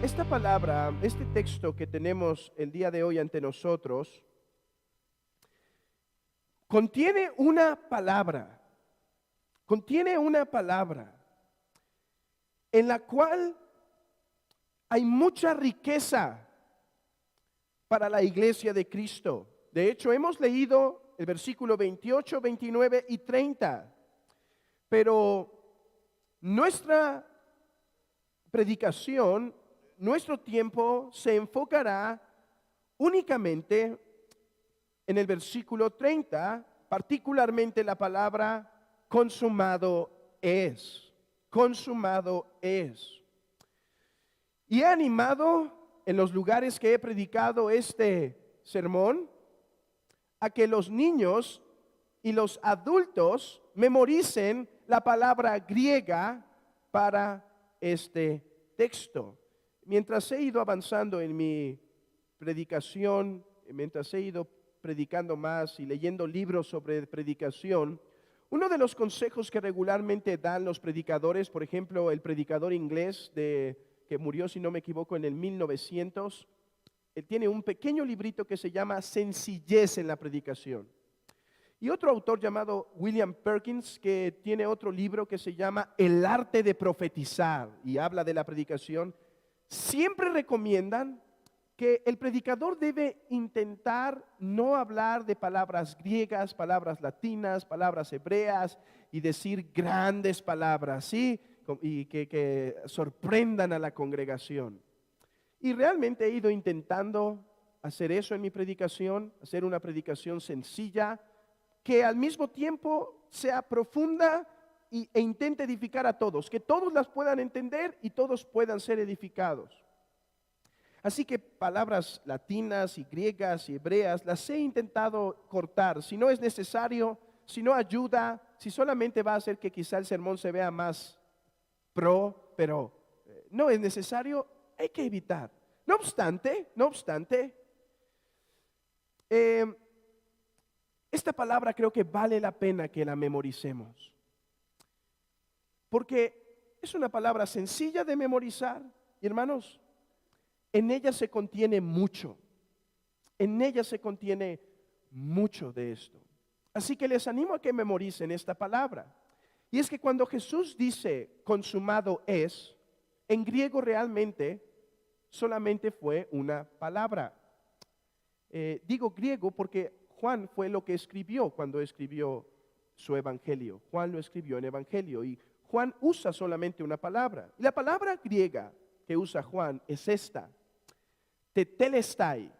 Esta palabra, este texto que tenemos el día de hoy ante nosotros, contiene una palabra en la cual hay mucha riqueza para la iglesia de Cristo. De hecho, hemos leído el versículo 28, 29 y 30, pero nuestra predicación, nuestro tiempo se enfocará únicamente en el versículo 30, particularmente la palabra consumado es. Consumado es. Y he animado en los lugares que he predicado este sermón a que los niños y los adultos memoricen la palabra griega para este texto. Mientras he ido avanzando en mi predicación, mientras he ido predicando más y leyendo libros sobre predicación, uno de los consejos que regularmente dan los predicadores, por ejemplo, el predicador inglés que murió, si no me equivoco, en el 1900, él tiene un pequeño librito que se llama Sencillez en la predicación. Y otro autor llamado William Perkins, que tiene otro libro que se llama El arte de profetizar y habla de la predicación, siempre recomiendan que el predicador debe intentar no hablar de palabras griegas, palabras latinas, palabras hebreas y decir grandes palabras, ¿sí? Y que sorprendan a la congregación. Y realmente he ido intentando hacer eso en mi predicación, hacer una predicación sencilla, que al mismo tiempo sea profunda e intente edificar a todos, que todos las puedan entender y todos puedan ser edificados. Así que palabras latinas y griegas y hebreas las he intentado cortar. Si no es necesario, si no ayuda, si solamente va a hacer que quizá el sermón se vea más pero no es necesario, hay que evitar. No obstante, esta palabra creo que vale la pena que la memoricemos. Porque es una palabra sencilla de memorizar. Y hermanos, en ella se contiene mucho. En ella se contiene mucho de esto. Así que les animo a que memoricen esta palabra. Y es que cuando Jesús dice consumado es, en griego realmente solamente fue una palabra. Digo griego porque Juan fue lo que escribió cuando escribió su evangelio. Juan lo escribió en evangelio y Juan usa solamente una palabra. Y la palabra griega que usa Juan es esta: tetelestai.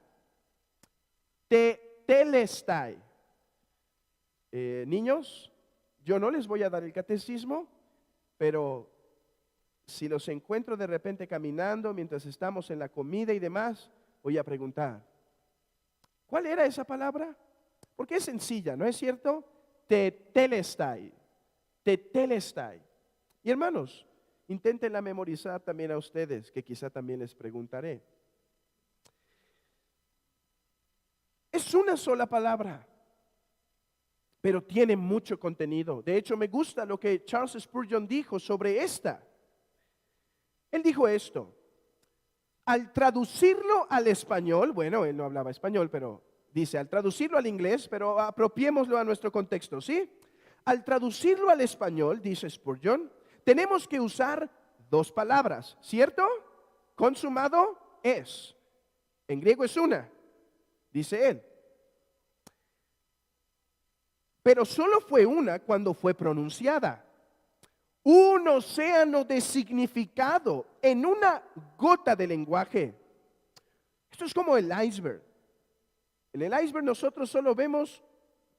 Tetelestai. Niños, yo no les voy a dar el catecismo, pero si los encuentro de repente caminando mientras estamos en la comida y demás, voy a preguntar, ¿cuál era esa palabra? Porque es sencilla, ¿no es cierto? Tetelestai. Tetelestai. Y hermanos, inténtenla memorizar también a ustedes, que quizá también les preguntaré. Es una sola palabra, pero tiene mucho contenido. De hecho, me gusta lo que Charles Spurgeon dijo sobre esta. Él dijo esto: al traducirlo al español, bueno, él no hablaba español, pero dice, al traducirlo al inglés, pero apropiémoslo a nuestro contexto, ¿sí? Al traducirlo al español, dice Spurgeon, tenemos que usar dos palabras, ¿cierto? Consumado es. En griego es una, dice él. Pero solo fue una cuando fue pronunciada. Un océano de significado en una gota de lenguaje. Esto es como el iceberg. En el iceberg nosotros solo vemos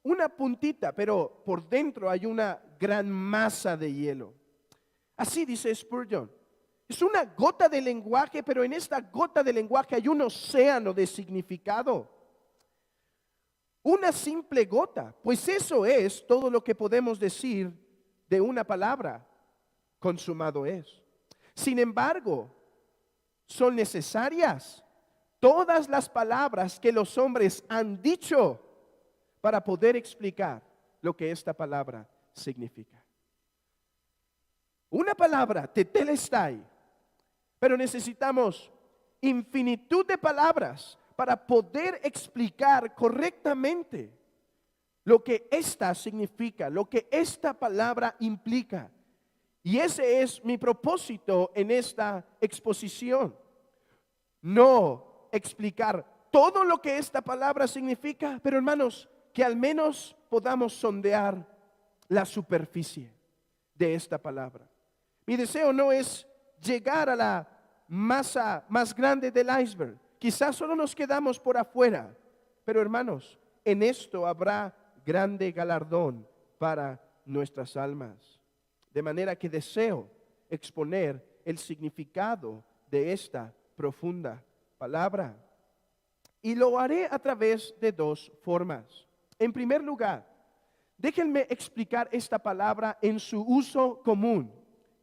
una puntita, pero por dentro hay una gran masa de hielo. Así dice Spurgeon. Es una gota de lenguaje, pero en esta gota de lenguaje hay un océano de significado. Una simple gota, pues eso es todo lo que podemos decir de una palabra: consumado es. Sin embargo, son necesarias todas las palabras que los hombres han dicho para poder explicar lo que esta palabra significa. Una palabra, tetelestai, pero necesitamos infinitud de palabras para poder explicar correctamente lo que esta significa, lo que esta palabra implica. Y ese es mi propósito en esta exposición. No explicar todo lo que esta palabra significa, pero hermanos, que al menos podamos sondear la superficie de esta palabra. Mi deseo no es llegar a la masa más grande del iceberg. Quizás solo nos quedamos por afuera, pero hermanos, en esto habrá grande galardón para nuestras almas. De manera que deseo exponer el significado de esta profunda palabra. Y lo haré a través de dos formas. En primer lugar, déjenme explicar esta palabra en su uso común.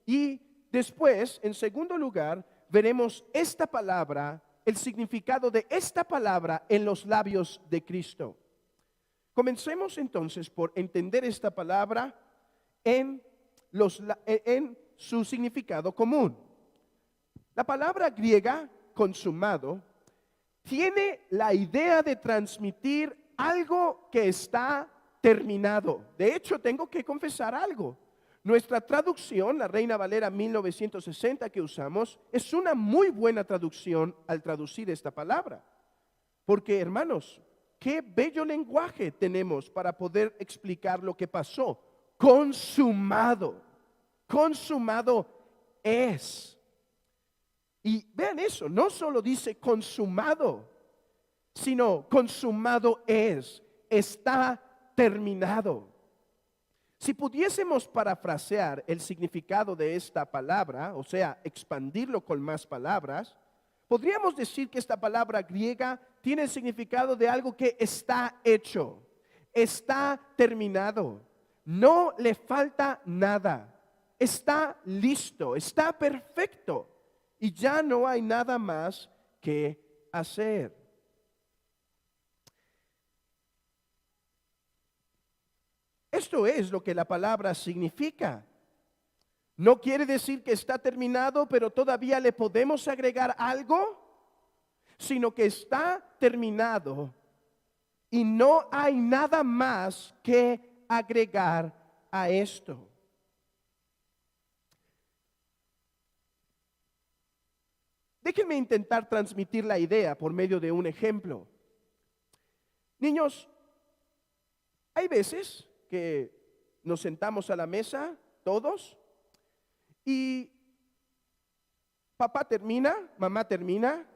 Y después, en segundo lugar, veremos esta palabra, el significado de esta palabra en los labios de Cristo. Comencemos entonces por entender esta palabra en su significado común. La palabra griega, consumado, tiene la idea de transmitir algo que está terminado. De hecho, tengo que confesar algo. Nuestra traducción, la Reina Valera 1960 que usamos, es una muy buena traducción al traducir esta palabra. Porque, hermanos, qué bello lenguaje tenemos para poder explicar lo que pasó. Consumado. Consumado es. Y vean eso, no solo dice consumado, sino consumado es. Está terminado. Si pudiésemos parafrasear el significado de esta palabra, o sea, expandirlo con más palabras, podríamos decir que esta palabra griega tiene el significado de algo que está hecho, está terminado, no le falta nada, está listo, está perfecto y ya no hay nada más que hacer. Esto es lo que la palabra significa. No quiere decir que está terminado, pero todavía le podemos agregar algo, sino que está terminado y no hay nada más que agregar a esto. Déjenme intentar transmitir la idea por medio de un ejemplo. Niños, hay veces que nos sentamos a la mesa, todos, y papá termina, mamá termina,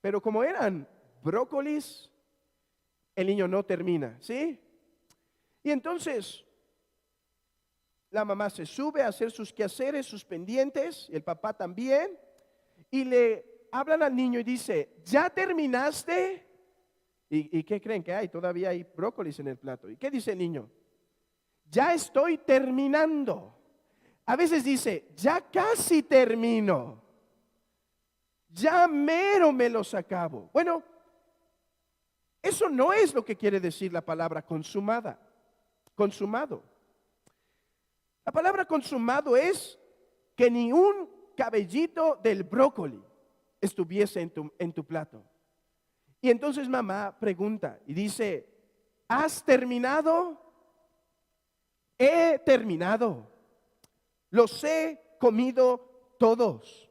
pero como eran brócolis, el niño no termina, ¿sí? Y entonces, la mamá se sube a hacer sus quehaceres, sus pendientes, y el papá también, y le hablan al niño y dice, ¿ya terminaste? ¿Y qué creen que hay? Todavía hay brócolis en el plato. ¿Y qué dice el niño? Ya estoy terminando. A veces dice, ya casi termino. Ya mero me los acabo. Bueno, eso no es lo que quiere decir la palabra consumada. Consumado. La palabra consumado es que ni un cabellito del brócoli estuviese en tu plato. Y entonces mamá pregunta y dice, ¿has terminado? He terminado. Los he comido todos.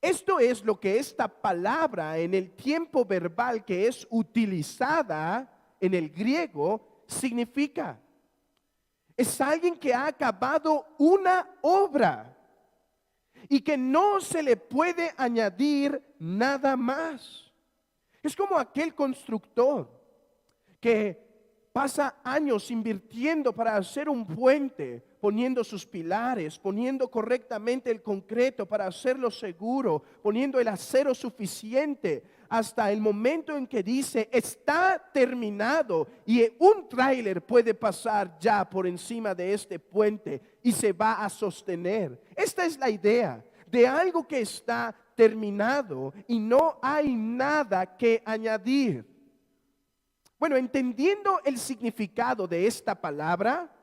Esto es lo que esta palabra en el tiempo verbal que es utilizada en el griego significa. Es alguien que ha acabado una obra y que no se le puede añadir nada más. Es como aquel constructor que pasa años invirtiendo para hacer un puente, poniendo sus pilares, poniendo correctamente el concreto para hacerlo seguro, poniendo el acero suficiente hasta el momento en que dice está terminado y un tráiler puede pasar ya por encima de este puente y se va a sostener. Esta es la idea de algo que está terminado y no hay nada que añadir. Bueno, entendiendo el significado de esta palabra,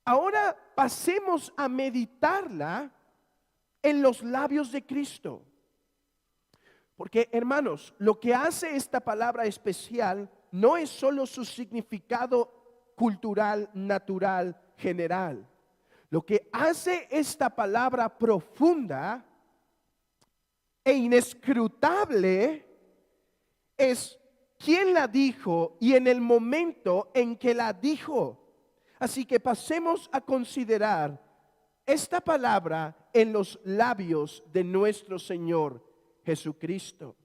ahora pasemos a meditarla en los labios de Cristo. Porque, hermanos, lo que hace esta palabra especial no es solo su significado cultural, natural, general. Lo que hace esta palabra profunda e inescrutable es quién la dijo y en el momento en que la dijo. Así que pasemos a considerar esta palabra en los labios de nuestro Señor Jesucristo.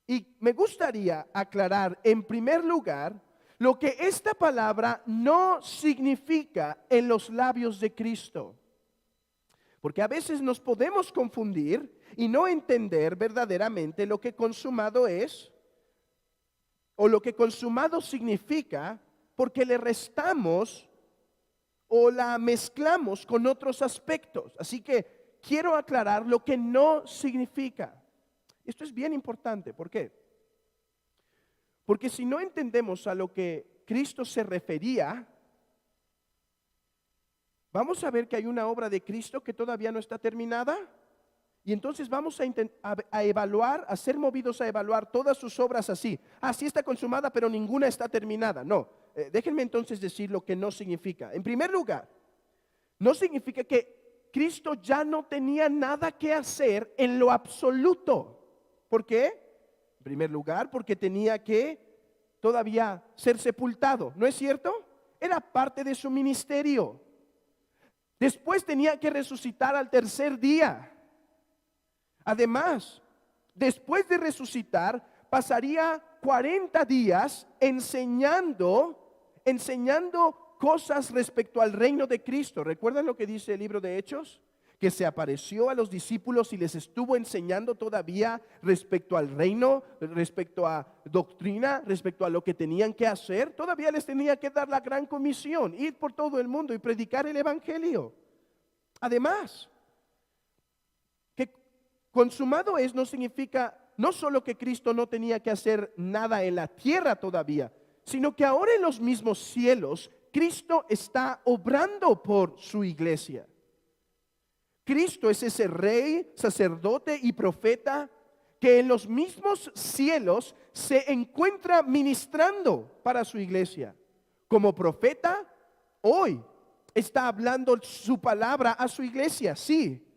Y me gustaría aclarar en primer lugar lo que esta palabra no significa en los labios de Cristo. Porque a veces nos podemos confundir y no entender verdaderamente lo que consumado es o lo que consumado significa, porque le restamos o la mezclamos con otros aspectos. Así que quiero aclarar lo que no significa. Esto es bien importante. ¿Por qué? Porque si no entendemos a lo que Cristo se refería, vamos a ver que hay una obra de Cristo que todavía no está terminada. Y entonces vamos a evaluar, a ser movidos a evaluar todas sus obras así. Sí está consumada, pero ninguna está terminada. No, déjenme entonces decir lo que no significa. En primer lugar, no significa que Cristo ya no tenía nada que hacer en lo absoluto. ¿Por qué? En primer lugar, porque tenía que todavía ser sepultado. ¿No es cierto? Era parte de su ministerio. Después tenía que resucitar al tercer día. Además, después de resucitar, pasaría 40 días enseñando cosas respecto al reino de Cristo. ¿Recuerdan lo que dice el libro de Hechos? Que se apareció a los discípulos y les estuvo enseñando todavía respecto al reino, respecto a doctrina, respecto a lo que tenían que hacer. Todavía les tenía que dar la gran comisión, ir por todo el mundo y predicar el evangelio. Además, consumado es no significa no solo que Cristo no tenía que hacer nada en la tierra todavía, sino que ahora en los mismos cielos Cristo está obrando por su iglesia. Cristo es ese rey, sacerdote y profeta que en los mismos cielos se encuentra ministrando para su iglesia. Como profeta, hoy está hablando su palabra a su iglesia, sí.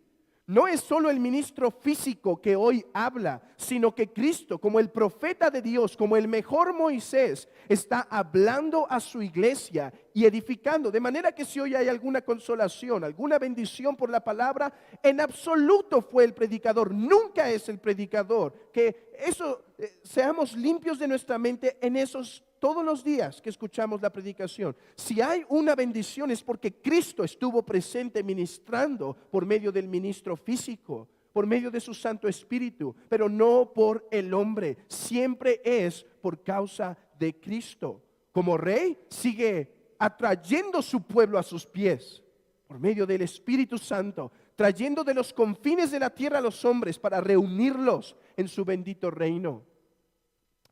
No es solo el ministro físico que hoy habla, sino que Cristo, como el profeta de Dios, como el mejor Moisés, está hablando a su iglesia y edificando. De manera que si hoy hay alguna consolación, alguna bendición por la palabra, en absoluto fue el predicador, nunca es el predicador. Que eso, seamos limpios de nuestra mente en esos todos los días que escuchamos la predicación. Si hay una bendición es porque Cristo estuvo presente ministrando por medio del ministro físico, por medio de su Santo Espíritu, pero no por el hombre. Siempre es por causa de Cristo. Como rey sigue atrayendo su pueblo a sus pies por medio del Espíritu Santo, trayendo de los confines de la tierra a los hombres para reunirlos en su bendito reino.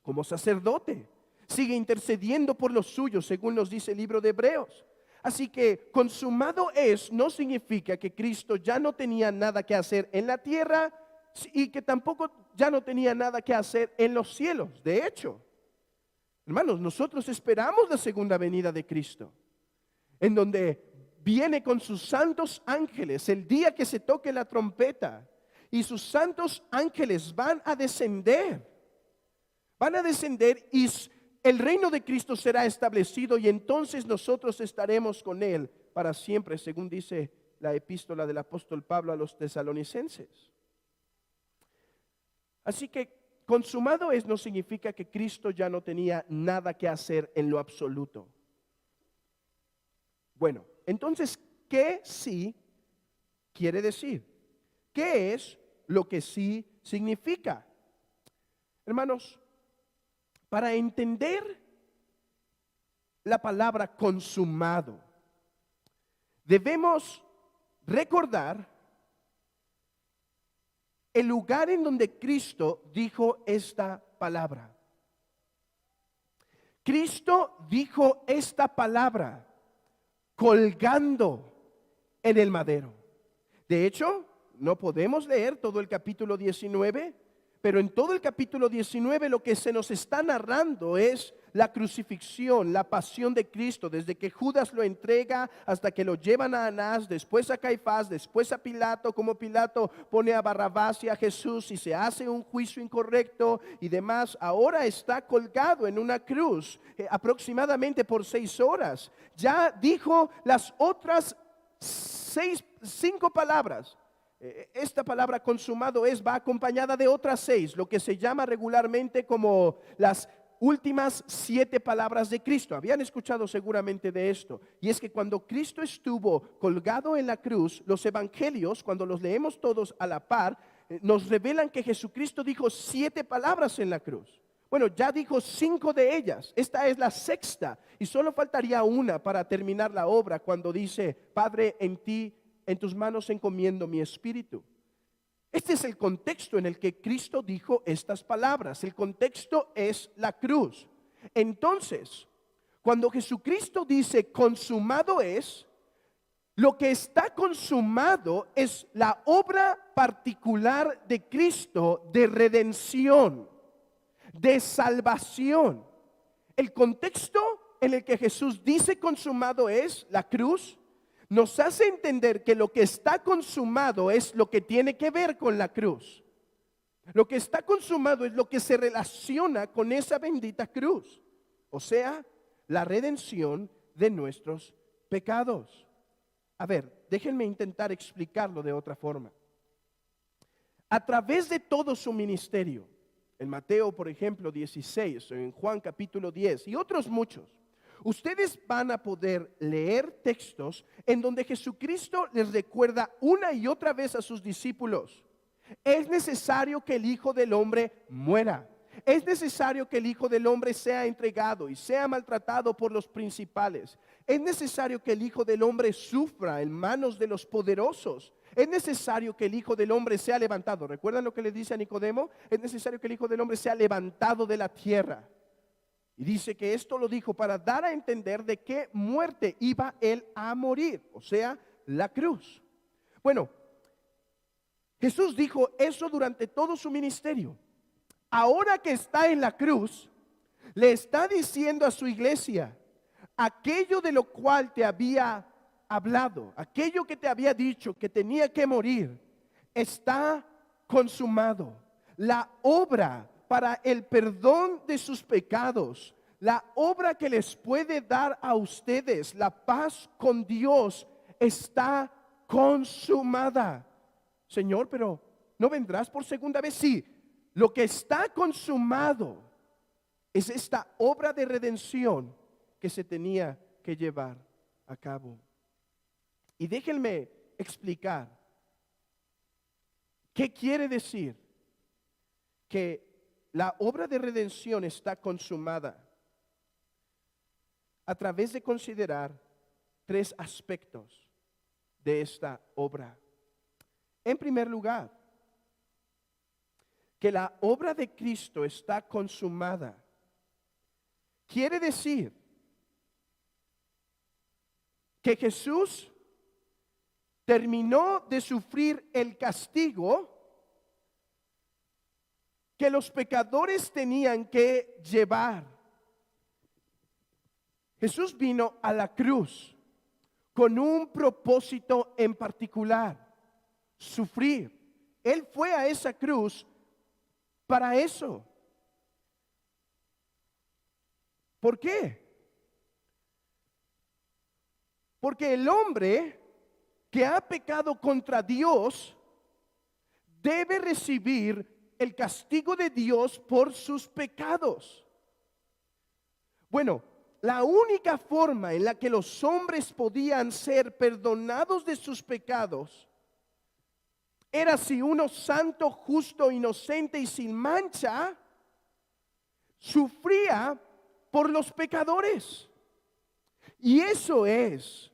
Como sacerdote sigue intercediendo por los suyos, según nos dice el libro de Hebreos. Así que consumado es no significa que Cristo ya no tenía nada que hacer en la tierra y que tampoco ya no tenía nada que hacer en los cielos. De hecho, hermanos, nosotros esperamos la segunda venida de Cristo, en donde viene con sus santos ángeles el día que se toque la trompeta, y sus santos ángeles van a descender y el reino de Cristo será establecido y entonces nosotros estaremos con Él para siempre, según dice la epístola del apóstol Pablo a los tesalonicenses. Así que consumado es no significa que Cristo ya no tenía nada que hacer en lo absoluto. Bueno, entonces, ¿qué sí quiere decir? ¿Qué es lo que sí significa? Hermanos, para entender la palabra consumado, debemos recordar el lugar en donde Cristo dijo esta palabra. Cristo dijo esta palabra colgando en el madero. De hecho, no podemos leer todo el capítulo 19. Pero en todo el capítulo 19 lo que se nos está narrando es la crucifixión, la pasión de Cristo, desde que Judas lo entrega hasta que lo llevan a Anás, después a Caifás, después a Pilato, como Pilato pone a Barrabás y a Jesús y se hace un juicio incorrecto y demás. Ahora está colgado en una cruz aproximadamente por 6 horas. Ya dijo las otras 5 palabras. Esta palabra consumado va acompañada de otras 6, lo que se llama regularmente como las últimas 7 palabras de Cristo. Habían escuchado seguramente de esto. Y es que cuando Cristo estuvo colgado en la cruz, los evangelios, cuando los leemos todos a la par, nos revelan que Jesucristo dijo 7 palabras en la cruz. Bueno, ya dijo 5 de ellas. Esta es la 6ª. Y solo faltaría una para terminar la obra cuando dice: Padre, en tus manos encomiendo mi espíritu. Este es el contexto en el que Cristo dijo estas palabras. El contexto es la cruz. Entonces, cuando Jesucristo dice consumado es, lo que está consumado es la obra particular de Cristo de redención, de salvación. El contexto en el que Jesús dice consumado es la cruz nos hace entender que lo que está consumado es lo que tiene que ver con la cruz. Lo que está consumado es lo que se relaciona con esa bendita cruz, o sea, la redención de nuestros pecados. A ver, déjenme intentar explicarlo de otra forma. A través de todo su ministerio, en Mateo, por ejemplo, 16, en Juan capítulo 10 y otros muchos, ustedes van a poder leer textos en donde Jesucristo les recuerda una y otra vez a sus discípulos: es necesario que el Hijo del Hombre muera. Es necesario que el Hijo del Hombre sea entregado y sea maltratado por los principales. Es necesario que el Hijo del Hombre sufra en manos de los poderosos. Es necesario que el Hijo del Hombre sea levantado. ¿Recuerdan lo que le dice a Nicodemo? Es necesario que el Hijo del Hombre sea levantado de la tierra. Y dice que esto lo dijo para dar a entender de qué muerte iba él a morir, o sea, la cruz. Bueno, Jesús dijo eso durante todo su ministerio. Ahora que está en la cruz, le está diciendo a su iglesia: aquello de lo cual te había hablado, aquello que te había dicho que tenía que morir, está consumado. La obra para el perdón de sus pecados, la obra que les puede dar a ustedes la paz con Dios, está consumada. Señor, pero ¿no vendrás por segunda vez? Sí, lo que está consumado es esta obra de redención que se tenía que llevar a cabo. Y déjenme explicar qué quiere decir que la obra de redención está consumada a través de considerar 3 aspectos de esta obra. En primer lugar, que la obra de Cristo está consumada quiere decir que Jesús terminó de sufrir el castigo que los pecadores tenían que llevar. Jesús vino a la cruz con un propósito en particular: sufrir. Él fue a esa cruz para eso. ¿Por qué? Porque el hombre que ha pecado contra Dios debe recibir el castigo de Dios por sus pecados. Bueno, la única forma en la que los hombres podían ser perdonados de sus pecados era si uno santo, justo, inocente y sin mancha sufría por los pecadores. Y eso es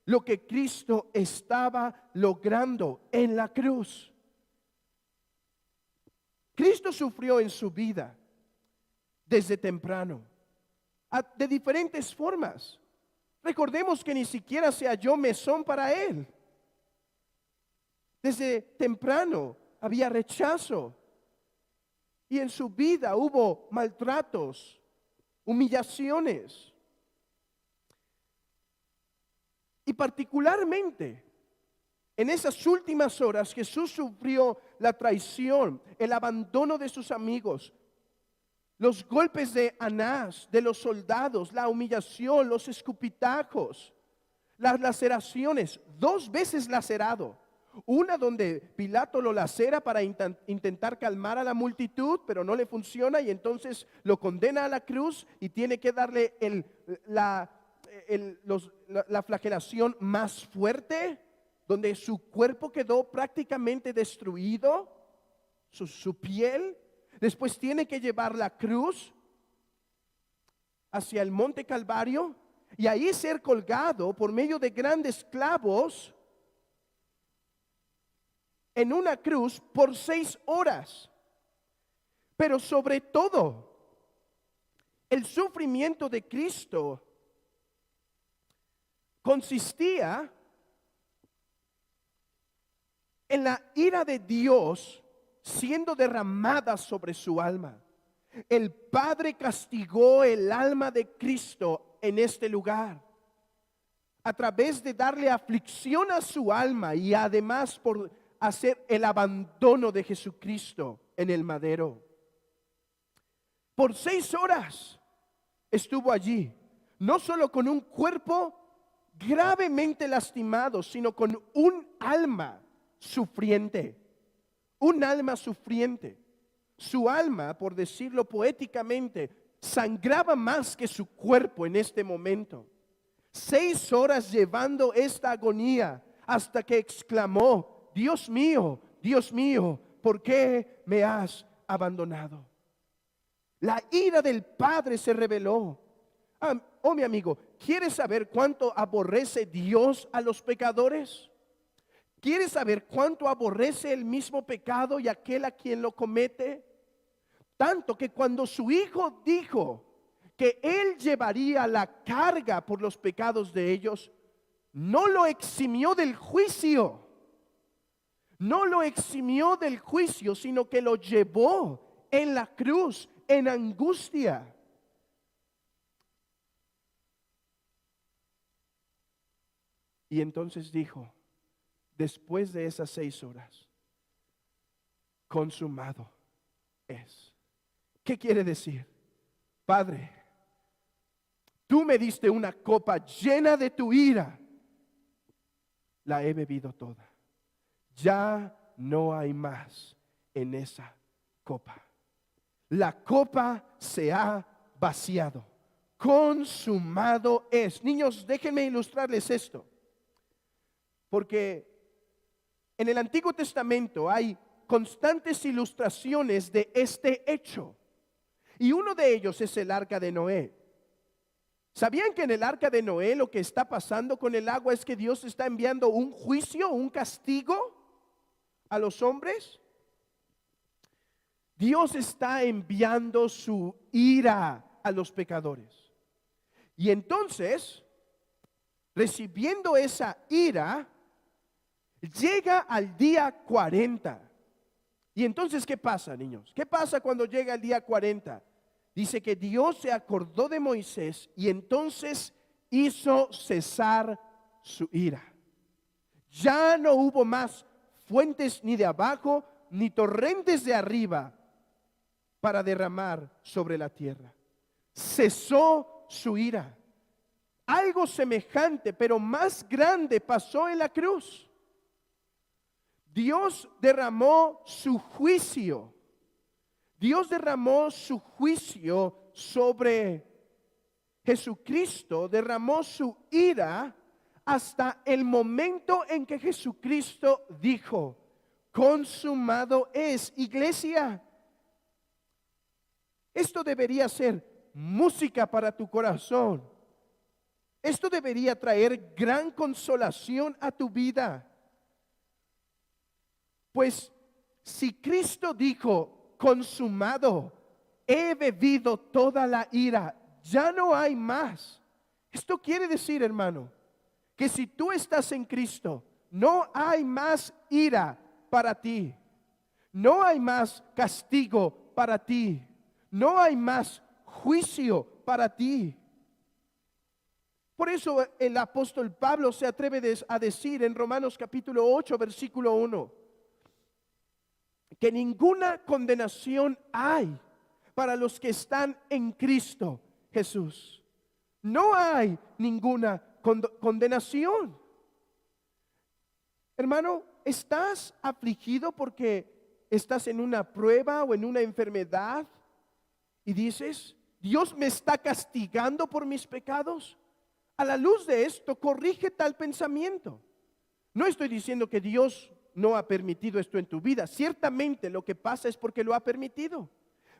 lo que Cristo estaba logrando en la cruz. Cristo sufrió en su vida desde temprano, de diferentes formas. Recordemos que ni siquiera se halló mesón para él. Desde temprano había rechazo. Y en su vida hubo maltratos, humillaciones. Y particularmente en esas últimas horas Jesús sufrió la traición, el abandono de sus amigos, los golpes de Anás, de los soldados, la humillación, los escupitajos, las laceraciones, 2 veces lacerado. Una donde Pilato lo lacera para intentar calmar a la multitud, pero no le funciona y entonces lo condena a la cruz y tiene que darle la flagelación más fuerte, donde su cuerpo quedó prácticamente destruido, su piel. Después tiene que llevar la cruz hacia el monte Calvario y ahí ser colgado por medio de grandes clavos en una cruz por 6 horas. Pero sobre todo, el sufrimiento de Cristo consistía en la ira de Dios siendo derramada sobre su alma. El Padre castigó el alma de Cristo en este lugar a través de darle aflicción a su alma y además por hacer el abandono de Jesucristo en el madero. Por 6 horas estuvo allí, no solo con un cuerpo gravemente lastimado, sino con un alma sufriente. Un alma sufriente. Su alma, por decirlo poéticamente, sangraba más que su cuerpo en este momento. 6 horas llevando esta agonía hasta que exclamó: Dios mío, ¿por qué me has abandonado? La ira del Padre se reveló. Oh, mi amigo, ¿quieres saber cuánto aborrece Dios a los pecadores? ¿Quieres saber cuánto aborrece el mismo pecado y aquel a quien lo comete? Tanto que cuando su Hijo dijo que Él llevaría la carga por los pecados de ellos, no lo eximió del juicio. No lo eximió del juicio, sino que lo llevó en la cruz, en angustia. Y entonces dijo, después de esas 6 horas, consumado es. ¿Qué quiere decir? Padre, tú me diste una copa llena de tu ira. La he bebido toda. Ya no hay más en esa copa. La copa se ha vaciado. Consumado es. Niños, déjenme ilustrarles esto. Porque en el Antiguo Testamento hay constantes ilustraciones de este hecho. Y uno de ellos es el arca de Noé. ¿Sabían que en el arca de Noé lo que está pasando con el agua es que Dios está enviando un juicio, un castigo a los hombres? Dios está enviando su ira a los pecadores. Y entonces, recibiendo esa ira, llega al día 40. Y entonces, ¿qué pasa, niños? ¿Qué pasa cuando llega el día 40? Dice que Dios se acordó de Moisés y entonces hizo cesar su ira. Ya no hubo más fuentes ni de abajo ni torrentes de arriba para derramar sobre la tierra. Cesó su ira. Algo semejante, pero más grande, pasó en la cruz. Dios derramó su juicio. Dios derramó su juicio sobre Jesucristo, derramó su ira hasta el momento en que Jesucristo dijo, consumado es. Iglesia, esto debería ser música para tu corazón. Esto debería traer gran consolación a tu vida. Pues si Cristo dijo, consumado, he bebido toda la ira, ya no hay más. Esto quiere decir, hermano, que si tú estás en Cristo, no hay más ira para ti. No hay más castigo para ti. No hay más juicio para ti. Por eso el apóstol Pablo se atreve a decir en Romanos capítulo 8, versículo 1, que ninguna condenación hay para los que están en Cristo Jesús. No hay ninguna condenación. Hermano, ¿estás afligido porque estás en una prueba o en una enfermedad y dices, Dios me está castigando por mis pecados? A la luz de esto, corrige tal pensamiento. No estoy diciendo que Dios no ha permitido esto en tu vida. Ciertamente lo que pasa es porque lo ha permitido.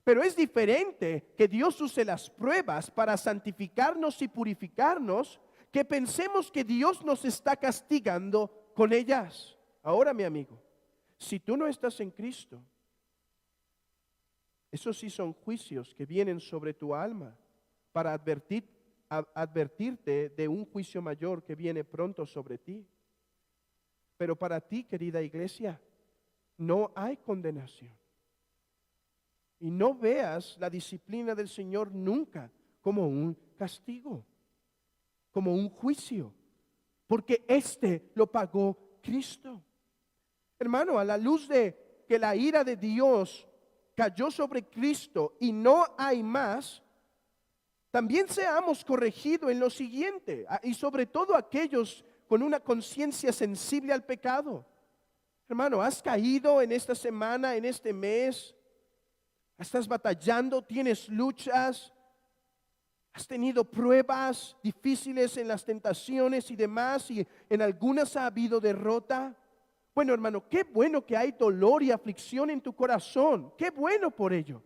Pero es diferente que Dios use las pruebas para santificarnos y purificarnos, que pensemos que Dios nos está castigando con ellas. Ahora, mi amigo, si tú no estás en Cristo, esos sí son juicios que vienen sobre tu alma para advertirte de un juicio mayor que viene pronto sobre ti. Pero para ti, querida iglesia, no hay condenación. Y no veas la disciplina del Señor nunca como un castigo, como un juicio, porque este lo pagó Cristo. Hermano, a la luz de que la ira de Dios cayó sobre Cristo y no hay más, también seamos corregidos en lo siguiente, y sobre todo aquellos con una conciencia sensible al pecado. Hermano, ¿has caído en esta semana, en este mes? ¿Estás batallando? ¿Tienes luchas? ¿Has tenido pruebas difíciles en las tentaciones y demás? Y en algunas ha habido derrota. Bueno, hermano, qué bueno que hay dolor y aflicción en tu corazón. Qué bueno por ello.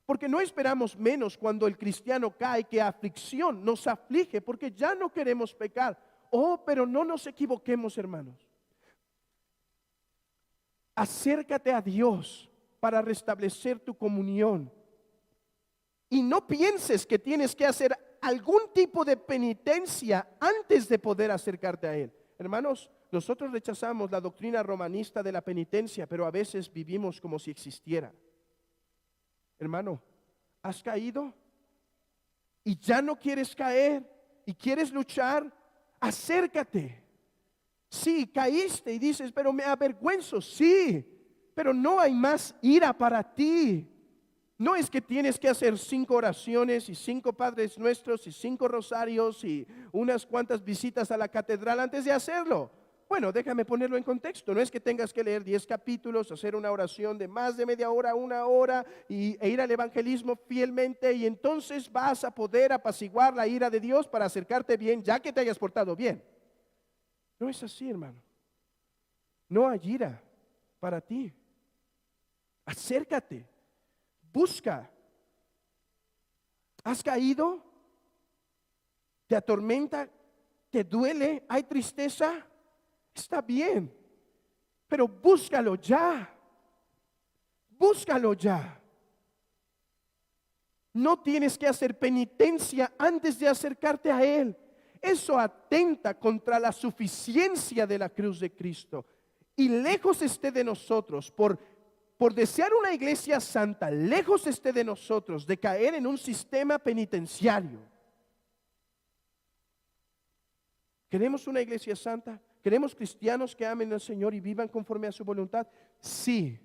Porque no esperamos menos cuando el cristiano cae, que aflicción nos aflige, porque ya no queremos pecar. Oh, pero no nos equivoquemos, hermanos. Acércate a Dios para restablecer tu comunión. Y no pienses que tienes que hacer algún tipo de penitencia antes de poder acercarte a Él. Hermanos, nosotros rechazamos la doctrina romanista de la penitencia, pero a veces vivimos como si existiera. Hermano, ¿has caído? ¿Y ya no quieres caer? ¿Y quieres luchar? Acércate. Sí, caíste y dices, pero me avergüenzo. Sí, pero no hay más ira para ti. No es que tienes que hacer 5 oraciones y 5 Padres Nuestros y 5 rosarios y unas cuantas visitas a la catedral antes de hacerlo. Bueno, déjame ponerlo en contexto. No es que tengas que leer 10 capítulos, hacer una oración de más de media hora, 1 hora e ir al evangelismo fielmente, y entonces vas a poder apaciguar la ira de Dios para acercarte bien, ya que te hayas portado bien. No es así, hermano. No hay ira para ti. Acércate, busca. ¿Has caído? ¿Te atormenta? ¿Te duele? ¿Hay tristeza? Está bien, pero búscalo ya. Búscalo ya. No tienes que hacer penitencia antes de acercarte a Él. Eso atenta contra la suficiencia de la cruz de Cristo. Y lejos esté de nosotros, por desear una iglesia santa, lejos esté de nosotros de caer en un sistema penitenciario. ¿Queremos una iglesia santa? ¿Queremos cristianos que amen al Señor y vivan conforme a su voluntad? Sí,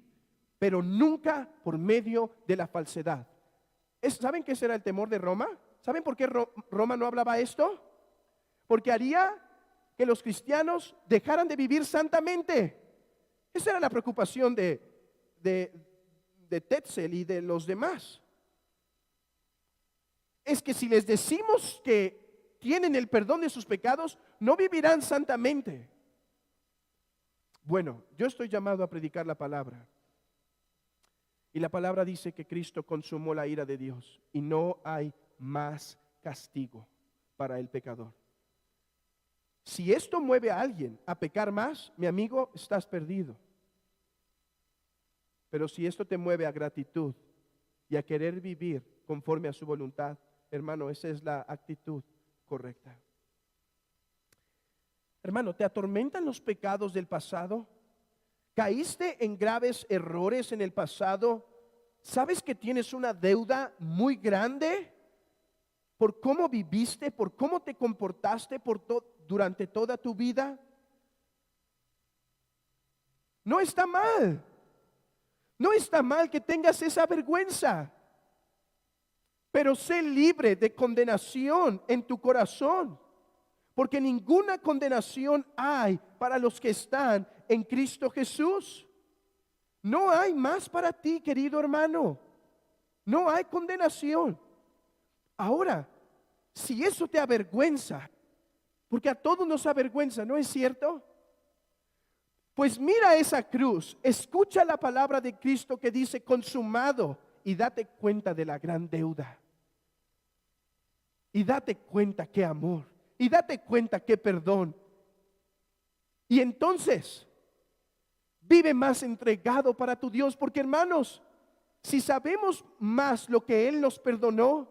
pero nunca por medio de la falsedad. ¿Saben qué será el temor de Roma? ¿Saben por qué Roma no hablaba esto? Porque haría que los cristianos dejaran de vivir santamente. Esa era la preocupación de Tetzel y de los demás. Es que si les decimos que tienen el perdón de sus pecados, no vivirán santamente. Bueno, yo estoy llamado a predicar la palabra. Y la palabra dice que Cristo consumó la ira de Dios y no hay más castigo para el pecador. Si esto mueve a alguien a pecar más, mi amigo, estás perdido. Pero si esto te mueve a gratitud y a querer vivir conforme a su voluntad, hermano, esa es la actitud correcta. Hermano, ¿te atormentan los pecados del pasado? ¿Caíste en graves errores en el pasado ¿sabes que tienes una deuda muy grande por cómo viviste, por cómo te comportaste durante toda tu vida? No está mal. No está mal que tengas esa vergüenza, pero sé libre de condenación en tu corazón, porque ninguna condenación hay para los que están en Cristo Jesús. No hay más para ti, querido hermano. No hay condenación. Ahora, si eso te avergüenza, porque a todos nos avergüenza, ¿no es cierto? Pues mira esa cruz, escucha la palabra de Cristo que dice consumado y date cuenta de la gran deuda. Y date cuenta qué amor, y date cuenta qué perdón. Y entonces vive más entregado para tu Dios, porque hermanos, si sabemos más lo que Él nos perdonó,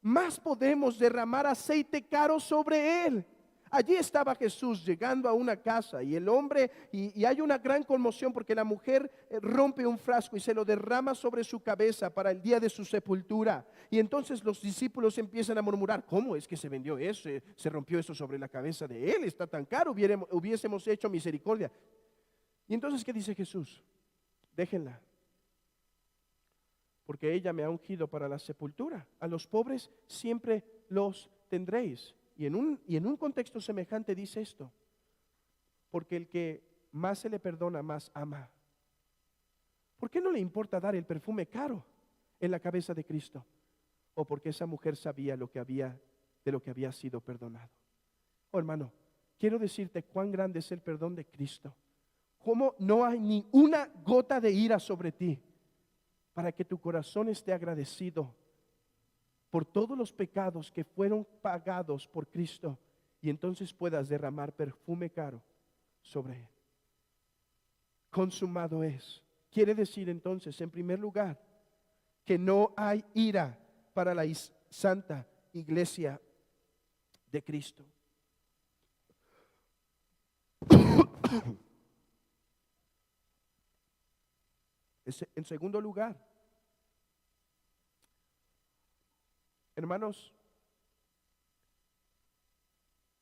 más podemos derramar aceite caro sobre Él. Allí estaba Jesús llegando a una casa y el hombre, y hay una gran conmoción porque la mujer rompe un frasco y se lo derrama sobre su cabeza para el día de su sepultura. Y entonces los discípulos empiezan a murmurar, ¿cómo es que se vendió eso? Se rompió eso sobre la cabeza de él, está tan caro, hubiésemos hecho misericordia. Y entonces, ¿qué dice Jesús? Déjenla, porque ella me ha ungido para la sepultura. A los pobres siempre los tendréis. Y en un contexto semejante dice esto, porque el que más se le perdona, más ama. ¿Por qué no le importa dar el perfume caro en la cabeza de Cristo? O porque esa mujer sabía de lo que había sido perdonado. Oh, hermano, quiero decirte cuán grande es el perdón de Cristo. Cómo no hay ni una gota de ira sobre ti, para que tu corazón esté agradecido por todos los pecados que fueron pagados por Cristo, y entonces puedas derramar perfume caro sobre Él. Consumado es. Quiere decir entonces, en primer lugar, que no hay ira para la santa iglesia de Cristo. En segundo lugar, hermanos,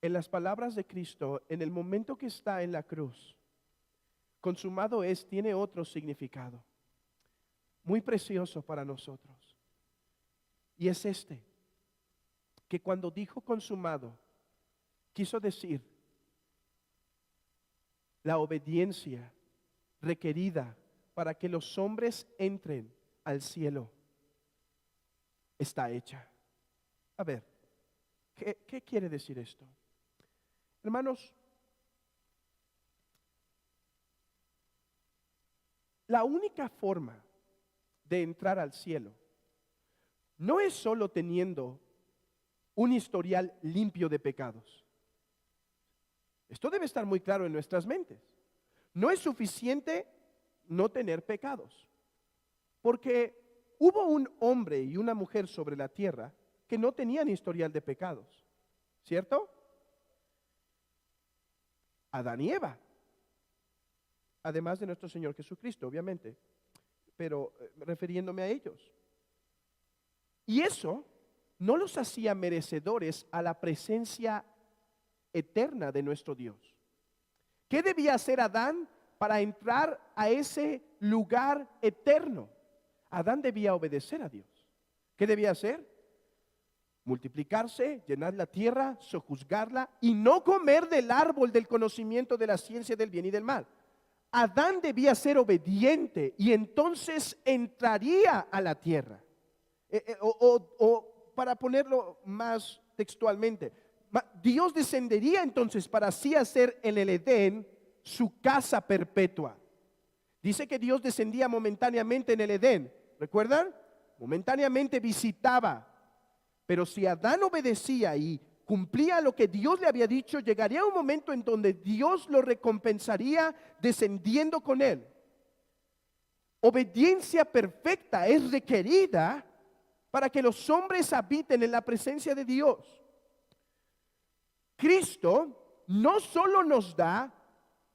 en las palabras de Cristo, en el momento que está en la cruz, consumado es, tiene otro significado muy precioso para nosotros. Y es este, que cuando dijo consumado, quiso decir la obediencia requerida para que los hombres entren al cielo está hecha. A ver, ¿qué quiere decir esto? Hermanos, la única forma de entrar al cielo no es solo teniendo un historial limpio de pecados. Esto debe estar muy claro en nuestras mentes. No es suficiente no tener pecados, porque hubo un hombre y una mujer sobre la tierra que no tenían historial de pecados, ¿cierto? Adán y Eva, además de nuestro Señor Jesucristo, obviamente, pero refiriéndome a ellos. Y eso no los hacía merecedores a la presencia eterna de nuestro Dios. ¿Qué debía hacer Adán para entrar a ese lugar eterno? Adán debía obedecer a Dios. ¿Qué debía hacer? Multiplicarse, llenar la tierra, sojuzgarla y no comer del árbol del conocimiento de la ciencia del bien y del mal. Adán debía ser obediente y entonces entraría a la tierra. O para ponerlo más textualmente, Dios descendería entonces para así hacer en el Edén su casa perpetua. Dice que Dios descendía momentáneamente en el Edén, ¿recuerdan? Momentáneamente visitaba, pero si Adán obedecía y cumplía lo que Dios le había dicho, llegaría un momento en donde Dios lo recompensaría descendiendo con él. Obediencia perfecta es requerida para que los hombres habiten en la presencia de Dios. Cristo no solo nos da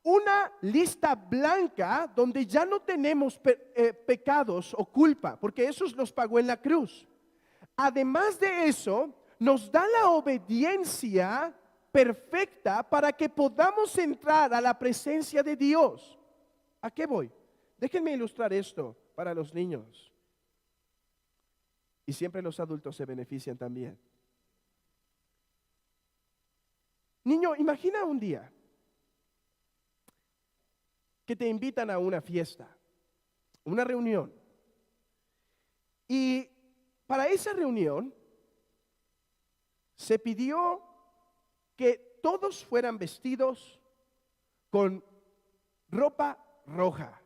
una lista blanca donde ya no tenemos pecados o culpa, porque esos los pagó en la cruz. Además de eso, nos da la obediencia perfecta para que podamos entrar a la presencia de Dios. ¿A qué voy? Déjenme ilustrar esto para los niños. Y siempre los adultos se benefician también. Niño, imagina un día que te invitan a una fiesta, una reunión. Y para esa reunión se pidió que todos fueran vestidos con ropa roja.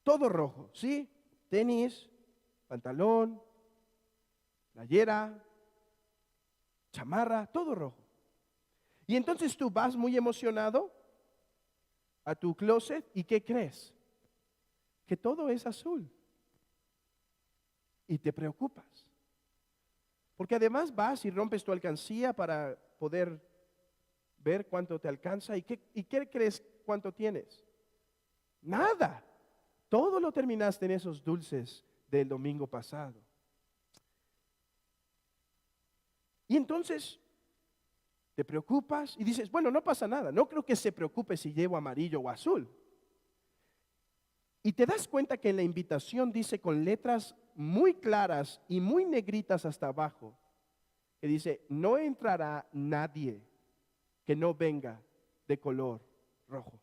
Todo rojo, ¿sí? Tenis, pantalón, playera, chamarra, todo rojo. Y entonces tú vas muy emocionado a tu closet y ¿qué crees? Que todo es azul. Y te preocupas. Porque además vas y rompes tu alcancía para poder ver cuánto te alcanza. ¿Y qué crees cuánto tienes? Nada. Todo lo terminaste en esos dulces del domingo pasado. Y entonces te preocupas y dices, bueno, no pasa nada. No creo que se preocupe si llevo amarillo o azul. Y te das cuenta que en la invitación dice con letras muy claras y muy negritas hasta abajo, que dice, no entrará nadie que no venga de color rojo.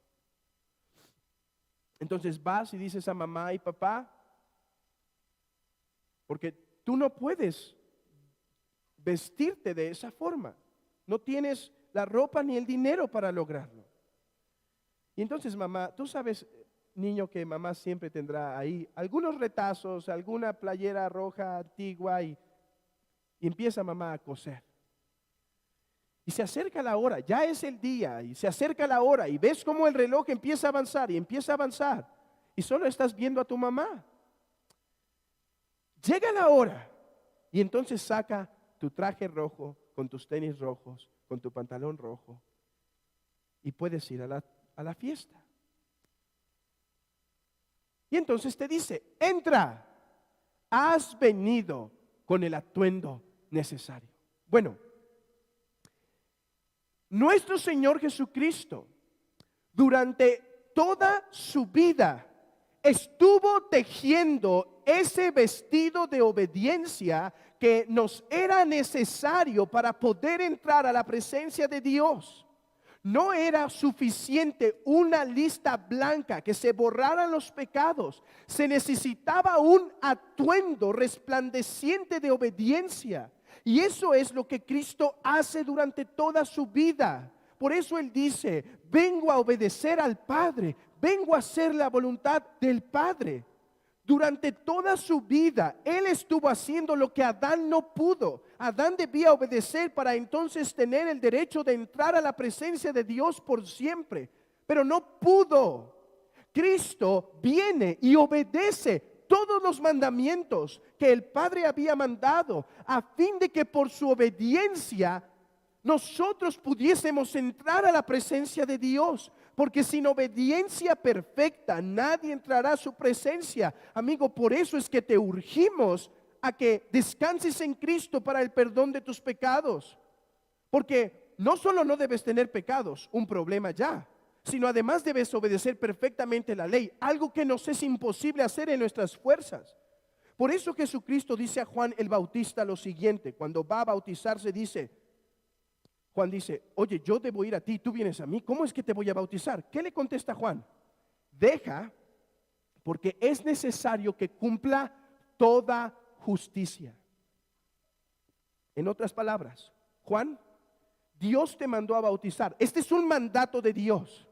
Entonces vas y dices a mamá y papá, porque tú no puedes vestirte de esa forma. No tienes la ropa ni el dinero para lograrlo. Y entonces mamá, tú sabes, niño, que mamá siempre tendrá ahí algunos retazos, alguna playera roja antigua y empieza mamá a coser. Y se acerca la hora, ya es el día, y se acerca la hora, y ves cómo el reloj empieza a avanzar, y empieza a avanzar, y solo estás viendo a tu mamá. Llega la hora, y entonces saca tu traje rojo, con tus tenis rojos, con tu pantalón rojo, y puedes ir a la fiesta. Y entonces te dice, entra, has venido con el atuendo necesario. Bueno, nuestro Señor Jesucristo, durante toda su vida, estuvo tejiendo ese vestido de obediencia que nos era necesario para poder entrar a la presencia de Dios. No era suficiente una lista blanca que se borraran los pecados. Se necesitaba un atuendo resplandeciente de obediencia. Y eso es lo que Cristo hace durante toda su vida. Por eso Él dice, vengo a obedecer al Padre, vengo a hacer la voluntad del Padre. Durante toda su vida, Él estuvo haciendo lo que Adán no pudo. Adán debía obedecer para entonces tener el derecho de entrar a la presencia de Dios por siempre, pero no pudo. Cristo viene y obedece todos los mandamientos que el Padre había mandado, a fin de que por su obediencia nosotros pudiésemos entrar a la presencia de Dios. Porque sin obediencia perfecta nadie entrará a su presencia. Amigo, por eso es que te urgimos a que descanses en Cristo para el perdón de tus pecados. Porque no solo no debes tener pecados, un problema ya, sino además debes obedecer perfectamente la ley, algo que nos es imposible hacer en nuestras fuerzas. Por eso Jesucristo dice a Juan el Bautista lo siguiente, cuando va a bautizarse Juan dice, oye, yo debo ir a ti, tú vienes a mí, ¿cómo es que te voy a bautizar? ¿Qué le contesta Juan? Deja, porque es necesario que cumpla toda justicia. En otras palabras, Juan, Dios te mandó a bautizar. Este es un mandato de Dios.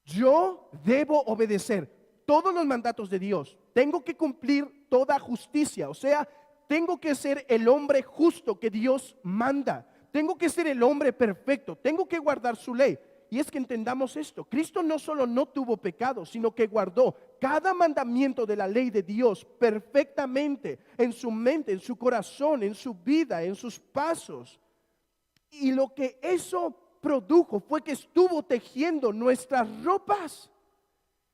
Yo debo obedecer todos los mandatos de Dios. Tengo que cumplir toda justicia, o sea, tengo que ser el hombre justo que Dios manda. Tengo que ser el hombre perfecto, tengo que guardar su ley. Y es que entendamos esto, Cristo no solo no tuvo pecado, sino que guardó cada mandamiento de la ley de Dios perfectamente en su mente, en su corazón, en su vida, en sus pasos. Y lo que eso produjo fue que estuvo tejiendo nuestras ropas.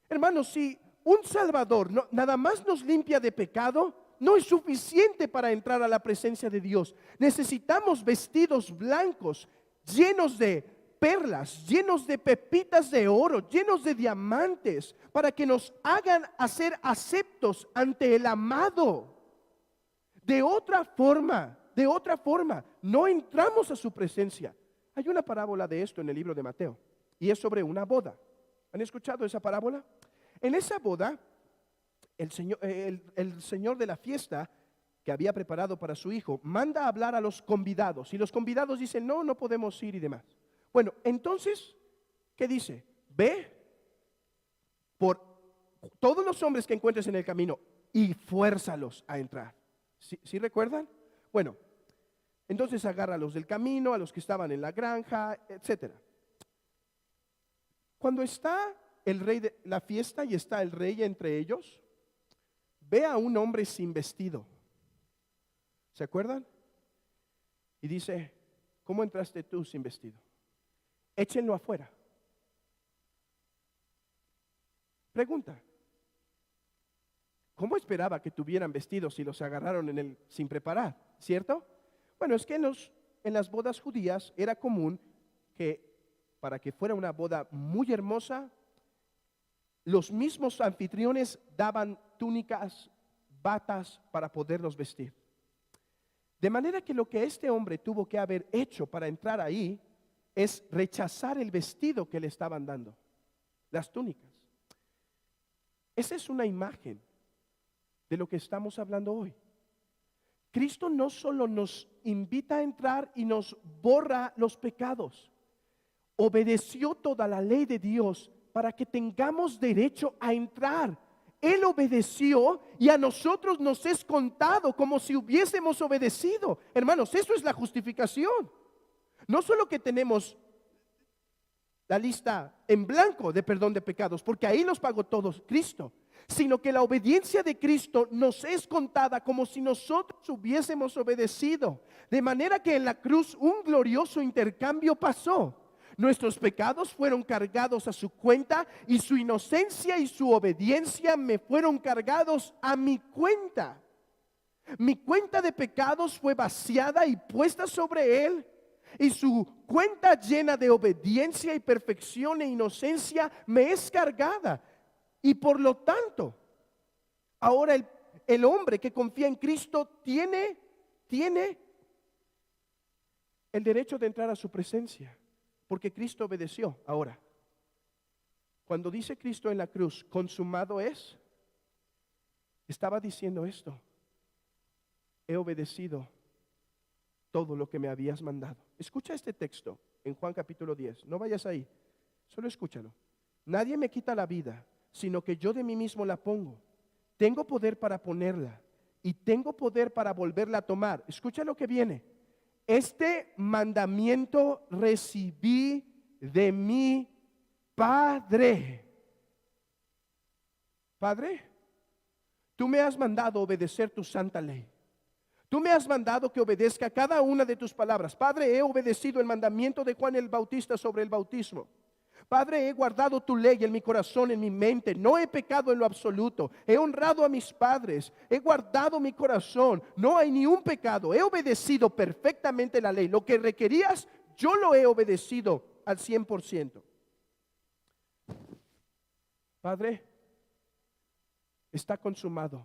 Hermanos, si un Salvador nada más nos limpia de pecado, no es suficiente para entrar a la presencia de Dios. Necesitamos vestidos blancos, llenos de perlas, llenos de pepitas de oro, llenos de diamantes, para que nos hagan ser aceptos ante el amado. De otra forma, no entramos a su presencia. Hay una parábola de esto en el libro de Mateo, y es sobre una boda. ¿Han escuchado esa parábola? En esa boda, el señor de la fiesta, que había preparado para su hijo, manda a hablar a los convidados, y los convidados dicen, no podemos ir y demás. Bueno, entonces, ¿qué dice? Ve por todos los hombres que encuentres en el camino y fuérzalos a entrar. ¿Sí recuerdan? Bueno, entonces agarra a los del camino, a los que estaban en la granja, etcétera. Cuando está el rey de la fiesta y está el rey entre ellos, ve a un hombre sin vestido. ¿Se acuerdan? Y dice, ¿cómo entraste tú sin vestido? Échenlo afuera. Pregunta, ¿cómo esperaba que tuvieran vestidos si los agarraron sin preparar? ¿Cierto? Bueno, es que en las bodas judías era común que para que fuera una boda muy hermosa, los mismos anfitriones daban túnicas, batas para poderlos vestir. De manera que lo que este hombre tuvo que haber hecho para entrar ahí es rechazar el vestido que le estaban dando, las túnicas. Esa es una imagen de lo que estamos hablando hoy. Cristo no solo nos invita a entrar y nos borra los pecados, obedeció toda la ley de Dios para que tengamos derecho a entrar. Él obedeció y a nosotros nos es contado como si hubiésemos obedecido. Hermanos, eso es la justificación. No solo que tenemos la lista en blanco de perdón de pecados, porque ahí los pagó todos Cristo, sino que la obediencia de Cristo nos es contada como si nosotros hubiésemos obedecido. De manera que en la cruz un glorioso intercambio pasó. Nuestros pecados fueron cargados a su cuenta y su inocencia y su obediencia me fueron cargados a mi cuenta. Mi cuenta de pecados fue vaciada y puesta sobre él, y su cuenta llena de obediencia y perfección e inocencia me es cargada. Y por lo tanto, ahora el hombre que confía en Cristo tiene el derecho de entrar a su presencia, porque Cristo obedeció. Ahora, cuando dice Cristo en la cruz, consumado es, estaba diciendo esto: he obedecido todo lo que me habías mandado. Escucha este texto en Juan capítulo 10. No vayas ahí, solo escúchalo. Nadie me quita la vida, sino que yo de mí mismo la pongo. Tengo poder para ponerla y tengo poder para volverla a tomar. Escucha lo que viene. Este mandamiento recibí de mi Padre. Padre, tú me has mandado obedecer tu santa ley. Tú me has mandado que obedezca cada una de tus palabras. Padre, he obedecido el mandamiento de Juan el Bautista sobre el bautismo. Padre, he guardado tu ley en mi corazón, en mi mente. No he pecado en lo absoluto. He honrado a mis padres. He guardado mi corazón. No hay ni un pecado. He obedecido perfectamente la ley. Lo que requerías, yo lo he obedecido al 100%. Padre, está consumado.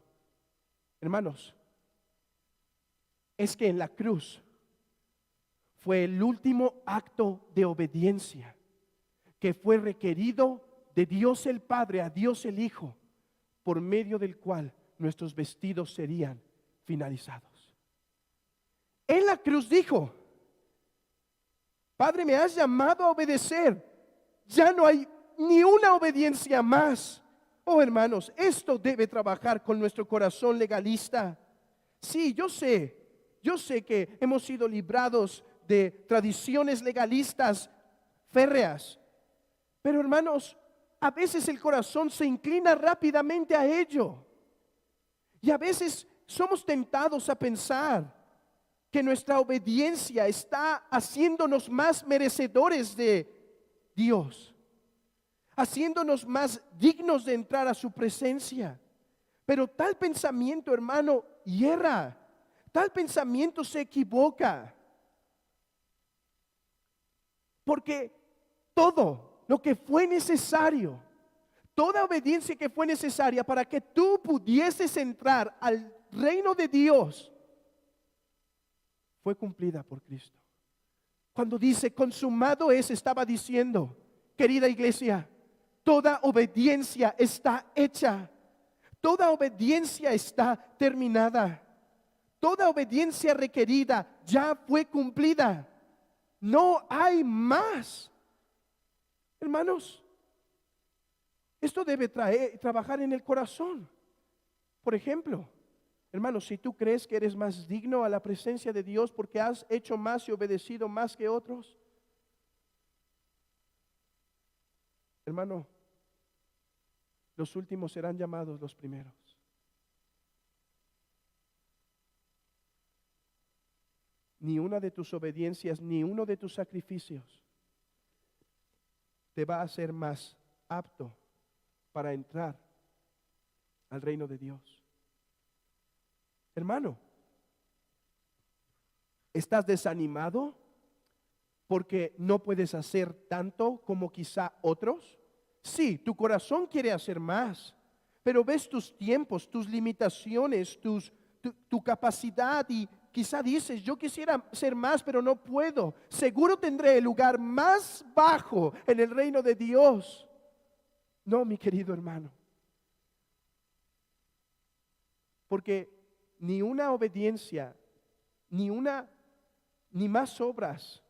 Hermanos, es que en la cruz fue el último acto de obediencia que fue requerido de Dios el Padre a Dios el Hijo, por medio del cual nuestros vestidos serían finalizados. En la cruz dijo: Padre, me has llamado a obedecer. Ya no hay ni una obediencia más. Oh, hermanos, esto debe trabajar con nuestro corazón legalista. Sí, yo sé que hemos sido librados de tradiciones legalistas férreas. Pero hermanos, a veces el corazón se inclina rápidamente a ello. Y a veces somos tentados a pensar que nuestra obediencia está haciéndonos más merecedores de Dios, haciéndonos más dignos de entrar a su presencia. Pero tal pensamiento, hermano, hierra. Tal pensamiento se equivoca. Porque todo lo que fue necesario, toda obediencia que fue necesaria para que tú pudieses entrar al reino de Dios, fue cumplida por Cristo. Cuando dice consumado es, estaba diciendo, querida iglesia, toda obediencia está hecha. Toda obediencia está terminada. Toda obediencia requerida ya fue cumplida. No hay más. Hermanos, esto debe trabajar en el corazón. Por ejemplo, hermanos, si tú crees que eres más digno a la presencia de Dios porque has hecho más y obedecido más que otros, hermano, los últimos serán llamados los primeros. Ni una de tus obediencias, ni uno de tus sacrificios te va a hacer más apto para entrar al reino de Dios. Hermano, ¿estás desanimado porque no puedes hacer tanto como quizá otros? Sí, tu corazón quiere hacer más, pero ves tus tiempos, tus limitaciones, tu capacidad y quizá dices, yo quisiera ser más, pero no puedo. Seguro tendré el lugar más bajo en el reino de Dios. No, mi querido hermano, porque ni una obediencia, ni más obras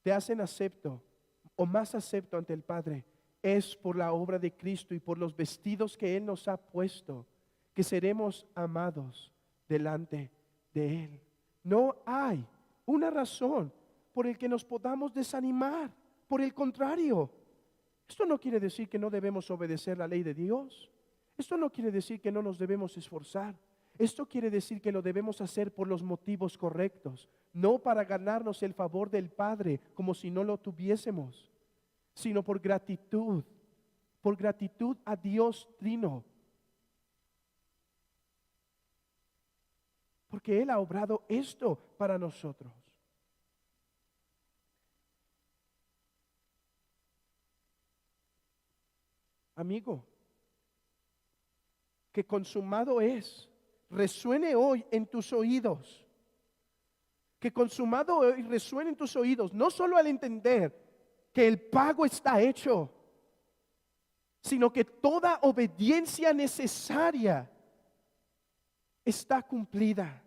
te hacen acepto o más acepto ante el Padre. Es por la obra de Cristo y por los vestidos que Él nos ha puesto que seremos amados delante de Él. No hay una razón por el que nos podamos desanimar. Por el contrario, esto no quiere decir que no debemos obedecer la ley de Dios. Esto no quiere decir que no nos debemos esforzar. Esto quiere decir que lo debemos hacer por los motivos correctos, no para ganarnos el favor del Padre como si no lo tuviésemos, sino por gratitud a Dios Trino. Porque Él ha obrado esto para nosotros. Amigo, que consumado es, resuene hoy en tus oídos. Que consumado hoy resuene en tus oídos, no solo al entender que el pago está hecho, sino que toda obediencia necesaria está cumplida.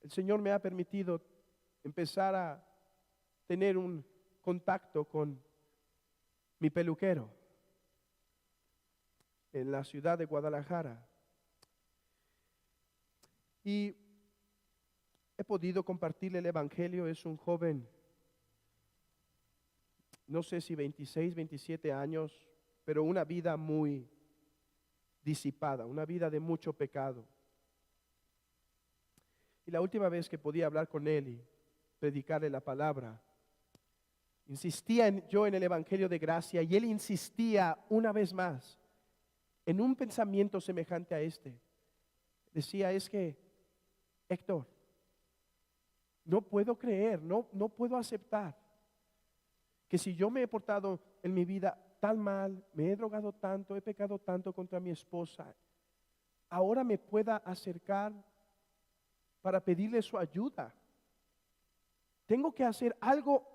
El Señor me ha permitido empezar a tener un contacto con mi peluquero en la ciudad de Guadalajara. Y he podido compartirle el Evangelio. Es un joven, no sé si 26, 27 años, pero una vida muy disipada, una vida de mucho pecado. Y la última vez que podía hablar con él y predicarle la palabra, insistía yo en el Evangelio de gracia y él insistía una vez más en un pensamiento semejante a este. Decía, es que, Héctor, no puedo creer, no puedo aceptar que si yo me he portado en mi vida tan mal, me he drogado tanto, he pecado tanto contra mi esposa, ahora me pueda acercar para pedirle su ayuda. Tengo que hacer algo,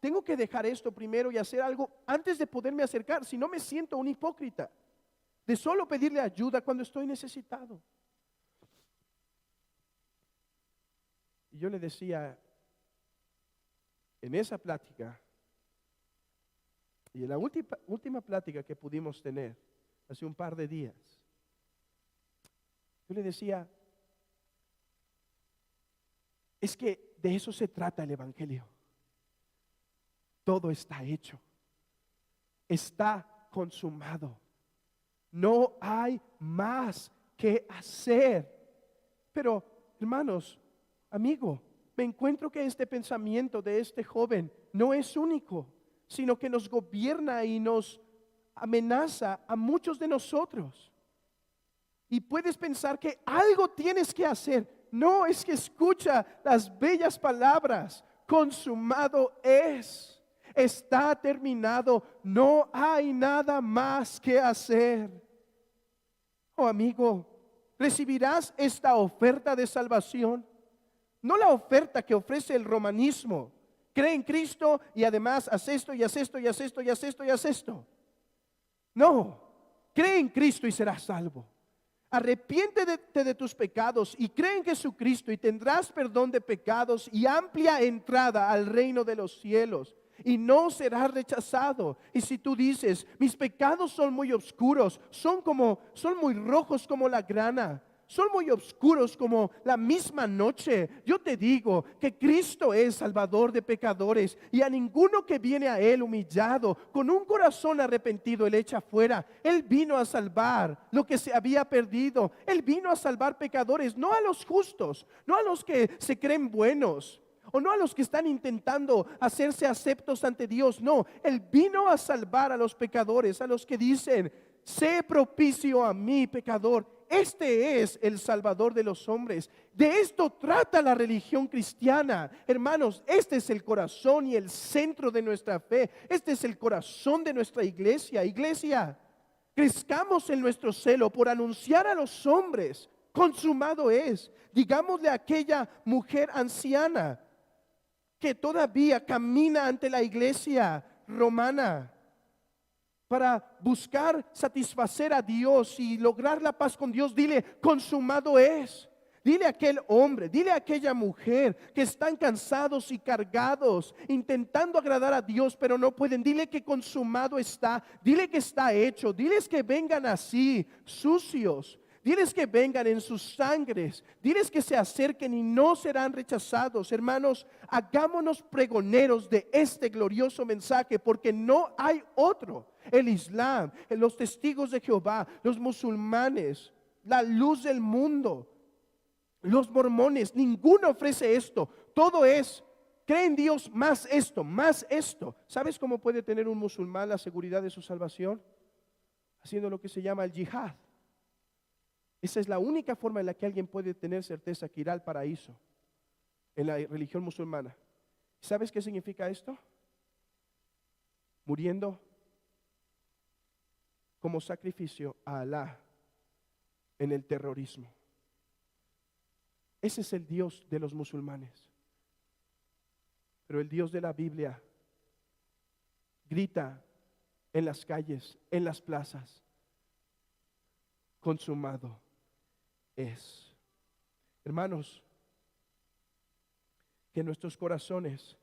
tengo que dejar esto primero y hacer algo antes de poderme acercar, si no me siento un hipócrita de solo pedirle ayuda cuando estoy necesitado. Y yo le decía en esa plática y en la última plática que pudimos tener hace un par de días, yo le decía, es que de eso se trata el Evangelio. Todo está hecho, está consumado. No hay más que hacer. Pero, hermanos, amigo, me encuentro que este pensamiento de este joven no es único, sino que nos gobierna y nos amenaza a muchos de nosotros. Y puedes pensar que algo tienes que hacer. No, es que escucha las bellas palabras. Consumado es. Está terminado. No hay nada más que hacer. Oh amigo, recibirás esta oferta de salvación. No la oferta que ofrece el romanismo. Cree en Cristo y además haz esto y haz esto y haz esto y haz esto y haz esto. No, cree en Cristo y serás salvo. Arrepiéntete de tus pecados y cree en Jesucristo y tendrás perdón de pecados y amplia entrada al reino de los cielos. Y no serás rechazado. Y si tú dices, mis pecados son muy oscuros, son muy rojos como la grana, son muy oscuros como la misma noche, yo te digo que Cristo es salvador de pecadores y a ninguno que viene a Él humillado, con un corazón arrepentido, Él echa fuera. Él vino a salvar lo que se había perdido. Él vino a salvar pecadores, no a los justos, no a los que se creen buenos, o no a los que están intentando hacerse aceptos ante Dios. No, Él vino a salvar a los pecadores, a los que dicen, sé propicio a mí, pecador. Este es el Salvador de los hombres. De esto trata la religión cristiana. Hermanos, este es el corazón y el centro de nuestra fe. Este es el corazón de nuestra iglesia. Iglesia, crezcamos en nuestro celo por anunciar a los hombres, consumado es. Digámosle a aquella mujer anciana que todavía camina ante la iglesia romana para buscar satisfacer a Dios y lograr la paz con Dios, dile, consumado es. Dile a aquel hombre, dile a aquella mujer que están cansados y cargados, intentando agradar a Dios, pero no pueden. Dile que consumado está, dile que está hecho, diles que vengan así, sucios. Diles que vengan en sus sangres. Diles que se acerquen y no serán rechazados. Hermanos, hagámonos pregoneros de este glorioso mensaje, porque no hay otro. El Islam, los testigos de Jehová, los musulmanes, la luz del mundo, los mormones, ninguno ofrece esto. Todo es, cree en Dios más esto, más esto. ¿Sabes cómo puede tener un musulmán la seguridad de su salvación? Haciendo lo que se llama el yihad. Esa es la única forma en la que alguien puede tener certeza que irá al paraíso en la religión musulmana. ¿Sabes qué significa esto? Muriendo como sacrificio a Alá en el terrorismo. Ese es el Dios de los musulmanes. Pero el Dios de la Biblia grita en las calles, en las plazas, consumado es. Hermanos, que nuestros corazones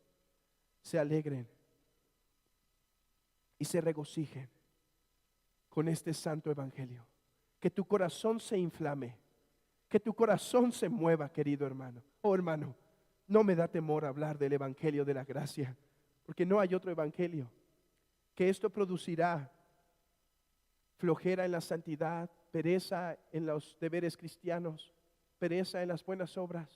se alegren y se regocijen con este santo evangelio. Que tu corazón se inflame, que tu corazón se mueva, querido hermano. Oh hermano, no me da temor hablar del evangelio de la gracia, porque no hay otro evangelio. Que esto producirá flojera en la santidad, pereza en los deberes cristianos, pereza en las buenas obras.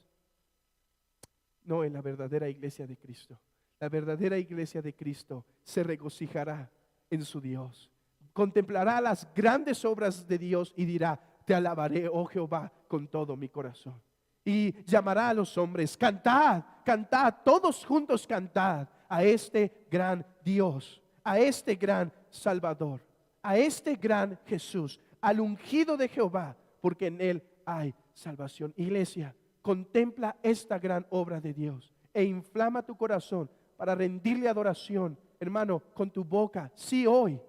No, en la verdadera iglesia de Cristo. La verdadera iglesia de Cristo se regocijará en su Dios. Contemplará las grandes obras de Dios y dirá, te alabaré, oh Jehová, con todo mi corazón. Y llamará a los hombres, cantad, cantad, todos juntos cantad a este gran Dios, a este gran Salvador, a este gran Jesús, al ungido de Jehová, porque en él hay salvación. Iglesia, contempla esta gran obra de Dios e inflama tu corazón para rendirle adoración, hermano, con tu boca, sí hoy,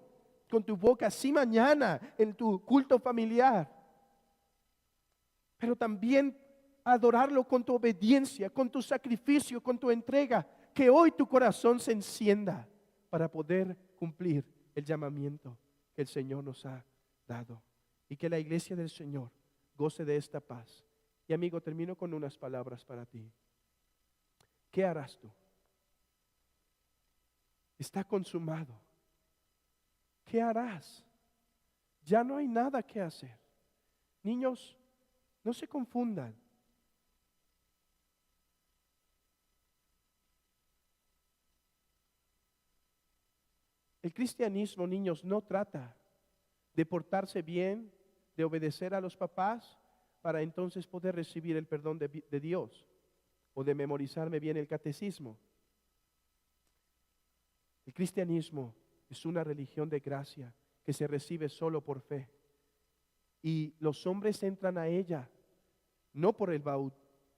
con tu boca, sí mañana, en tu culto familiar, pero también adorarlo con tu obediencia, con tu sacrificio, con tu entrega. Que hoy tu corazón se encienda para poder cumplir el llamamiento que el Señor nos ha dado. Y que la iglesia del Señor goce de esta paz. Y amigo, termino con unas palabras para ti. ¿Qué harás tú? Está consumado. ¿Qué harás? Ya no hay nada que hacer. Niños, no se confundan. El cristianismo, niños, no trata de portarse bien, de obedecer a los papás para entonces poder recibir el perdón de Dios o de memorizarme bien el catecismo. El cristianismo es una religión de gracia que se recibe solo por fe. Y los hombres entran a ella no por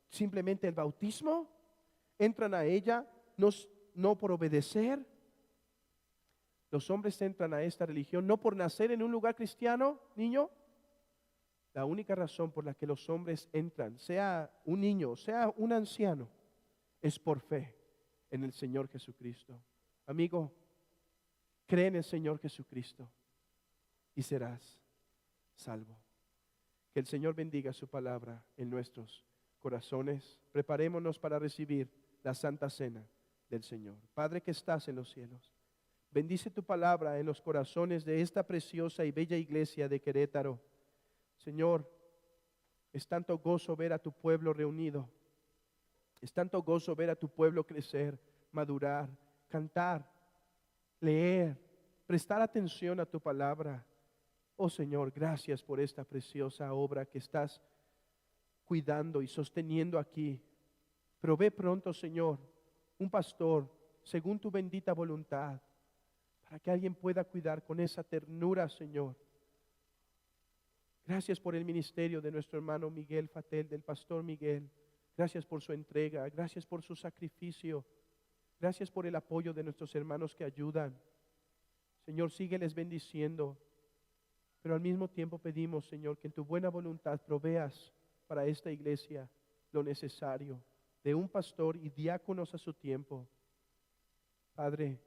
simplemente el bautismo, entran a ella no por obedecer. Los hombres entran a esta religión no por nacer en un lugar cristiano, niño. La única razón por la que los hombres entran, sea un niño, sea un anciano, es por fe en el Señor Jesucristo. Amigo, cree en el Señor Jesucristo y serás salvo. Que el Señor bendiga su palabra en nuestros corazones. Preparémonos para recibir la Santa Cena del Señor. Padre que estás en los cielos, bendice tu palabra en los corazones de esta preciosa y bella iglesia de Querétaro. Señor, es tanto gozo ver a tu pueblo reunido. Es tanto gozo ver a tu pueblo crecer, madurar, cantar, leer, prestar atención a tu palabra. Oh Señor, gracias por esta preciosa obra que estás cuidando y sosteniendo aquí. Provee pronto, Señor, un pastor según tu bendita voluntad, para que alguien pueda cuidar con esa ternura, Señor. Gracias por el ministerio de nuestro hermano Miguel Fatel, del pastor Miguel. Gracias por su entrega, gracias por su sacrificio. Gracias por el apoyo de nuestros hermanos que ayudan. Señor, sígueles bendiciendo. Pero al mismo tiempo pedimos, Señor, que en tu buena voluntad proveas para esta iglesia lo necesario de un pastor y diáconos a su tiempo. Padre,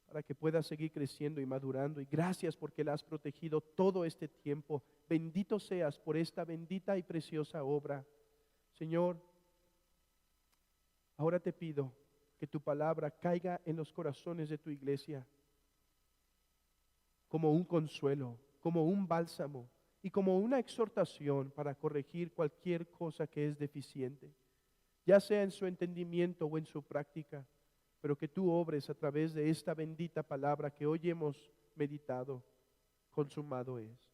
para que pueda seguir creciendo y madurando. Y gracias porque la has protegido todo este tiempo. Bendito seas por esta bendita y preciosa obra. Señor, ahora te pido que tu palabra caiga en los corazones de tu iglesia como un consuelo, como un bálsamo y como una exhortación para corregir cualquier cosa que es deficiente, ya sea en su entendimiento o en su práctica, pero que tú obres a través de esta bendita palabra que hoy hemos meditado. Consumado es.